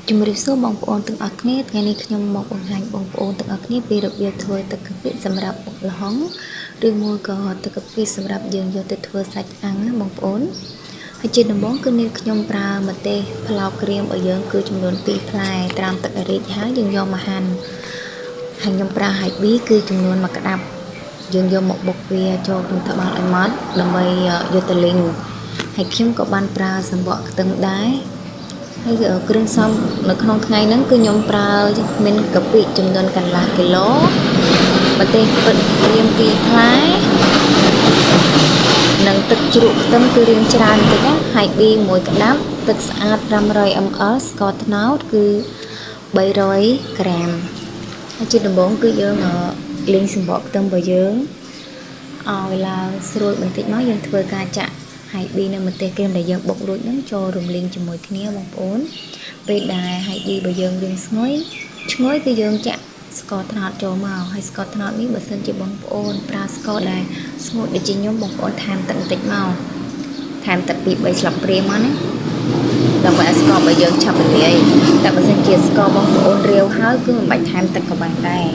ជំរាបសួរបងប្អូនទាំងអស់គ្នាថ្ងៃនេះខ្ញុំមកបង្ហាញបងប្អូនទាំងអស់គ្នាពីរបៀបធ្វើទឹកកាពិសម្រាប់បុកល្ហុងឬមួយក៏ទឹកកាពិសម្រាប់យើងយកទៅធ្វើសាច់អាំងណាបងប្អូនហើយជាដំបូងគឺនាងខ្ញុំប្រើម្ទេសផ្លោកក្រៀមរបស់យើងគឺចំនួន2ផ្លែត្រាំទឹកឲ្យរីកហើយយើងយកមកហាន់ហើយខ្ញុំប្រើហាយប៊ីគឺចំនួន1ក្តាប់យើងយកមកបុកវាចូលក្នុងត្បាល់ឲ្យម៉ត់ដើម្បីយកទៅលីងហើយខ្ញុំក៏បានប្រើសំបកខ្ទឹមដែរហើយគ្រឿងផ្សំនៅក្នុងថ្ងៃហ្នឹងគឺខ្ញុំប្រើមានកាពិចំនួនកន្លះគីឡូម្ទេសពិតក្រៀម2ផ្លែនិងទឹកជ្រក់ខ្ទឹមគឺរៀងច្រើនតិចណាហើយប៊ី1ក្តាប់ទឹកស្អាត500 ml ស្ករត្នោតគឺ300 ក្រាមហើយជាដំបូងគឺយើងលីងសំបកខ្ទឹមរបស់យើងឲ្យឡើងស្រួយបន្តិចមកយើងធ្វើការចាក់ហើយប៊ីនៅម្ទេសក្រៀមដែលយើងបុករួចហ្នឹងចូលរំលីងជាមួយគ្នាបងប្អូនពេលដែលហើយប៊ីរបស់យើងរៀងឈ្ងុយគឺយើងចាក់ស្ករត្នោតចូលមកហើយស្ករត្នោតនេះបើសិនជាបងប្អូនប្រើស្ករដែលស្ងួតដូចជាខ្ញុំបងប្អូនថែមទឹកបន្តិចមកថែមទឹក2 3ស្លាបព្រាមកណាដើម្បីឲ្យស្កររបស់យើងឆាប់រលាយតែបើសិនជាស្ករបងប្អូនរាវហើយគឺមិនបាច់ថែមទឹកក៏បានដែរ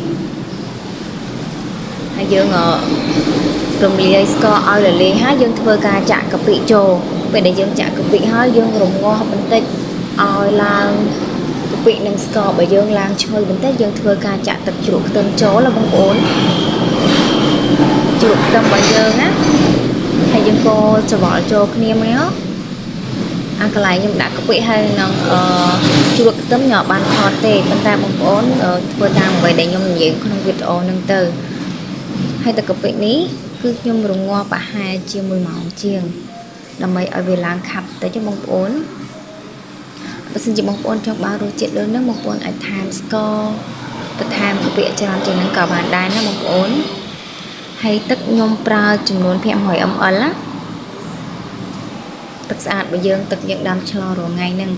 ហើយយើងរំលាយស្ករឲ្យរលាយហើយយើងធ្វើការចាក់កាពិចូលពេលដែលយើងចាក់កាពិហើយយើងរំងាស់បន្តិចឲ្យឡើងកាពិនិងស្ករបើយើងឡើងឈ្ងុយបន្តិចយើងធ្វើការចាក់ទឹកជ្រក់ខ្ទឹមចូលបងប្អូនជ្រក់ខ្ទឹមរបស់យើងណាហើយយើងកូរច្របល់ចូលគ្នាមកអាកន្លែងខ្ញុំដាក់កាពិហើយនឹងជ្រក់ខ្ទឹមញ៉ាំបានថតទេប៉ុន្តែបងប្អូនធ្វើតាមអ្វីដែលខ្ញុំនិយាយក្នុងវីដេអូហ្នឹងទៅហើយទឹកកាពិនេះគឺខ្ញុំរងាស់ប្រហែលជា1ម៉ោងជាងដើម្បីឲ្យវាឡើងខាប់តិចបងប្អូនបើសិនជាបងប្អូនចង់បានរសជាតិដូចហ្នឹងបងប្អូនអាចថែមស្ករបន្ថែមកាពិច្រើនជាងហ្នឹងក៏បានដែរណាបងប្អូនហើយទឹកខ្ញុំប្រើចំនួន500 ml ណាទឹកស្អាតរបស់យើងទឹកយើងដាំឆ្លងរាល់ថ្ងៃហ្នឹង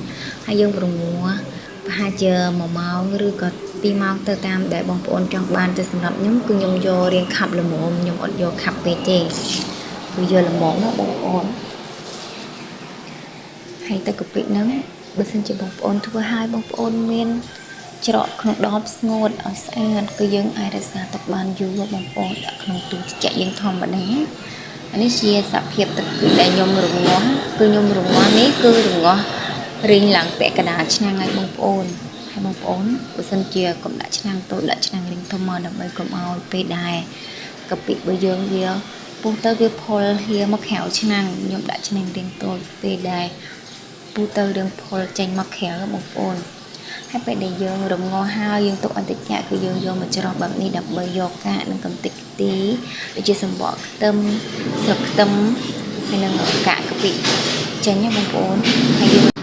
ហើយយើងរងាស់ប្រហែលជា1ម៉ោងឬក៏2ម៉ោងទៅតាមដែលបងប្អូនចង់បានតែសម្រាប់ខ្ញុំគឺខ្ញុំយករៀងខាប់ល្មមខ្ញុំអត់យកខាប់ពេកទេគឺយកល្មមណាបងប្អូនហើយទឹកកាពិហ្នឹងបើសិនជាបងប្អូនធ្វើឲ្យបងប្អូនមានច្រកក្នុងដបស្ងួតឲ្យស្អាតគឺយើងអាចរក្សាទុកបានយូរបងប្អូនដាក់ក្នុងទូត្រជាក់យើងធម្មតានេះជាសភាពទឹកគឺដែលខ្ញុំរងាស់គឺខ្ញុំរងាស់នេះគឺរងាស់រីងឡើងពាក់កណ្ដាលឆ្នាំងឲ្យបងប្អូនហើយបងប្អូនបើសិនជាកុំដាក់ឆ្នាំងតូចដាក់ឆ្នាំងរីងធំមកដើម្បីកុំឲ្យពេលដែរកាពិរបស់យើងវាពុះទៅវាផុលហៀមកក្រៅឆ្នាំងខ្ញុំដាក់ឆ្នាំងរីងតូចពេលដែរពុះទៅរឿងផុលចេញមកក្រៅបងប្អូនហើយពេលដែលយើងរងាស់ហើយយើងទុកអន្តិចគឺយើងយកមកច្រោះបែបនេះដើម្បីយកកាកនិងកំតិចទីដូចជាសំបកខ្ទឹមស្លឹកខ្ទឹមហើយនឹងកាកកាពិចេញណាបងប្អូនហើយយើង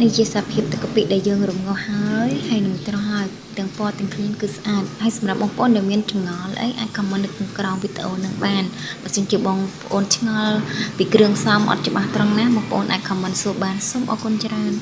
នេះជាសភាពទឹកកាពិដែលយើងរងាស់ហើយនឹងត្រាស់ហើយទាំងពណ៌ទាំងគ្រឿងគឺស្អាតហើយសម្រាប់បងប្អូនដែលមានចម្ងល់អីអាចខមមិននៅក្នុងក្រោមវីដេអូនឹងបានបើសិនជាបងប្អូនឆ្ងល់ពីគ្រឿងផ្សំអត់ច្បាស់ត្រង់ណាបងប្អូនអាចខមមិនសួរបានសូមអរគុណច្រើន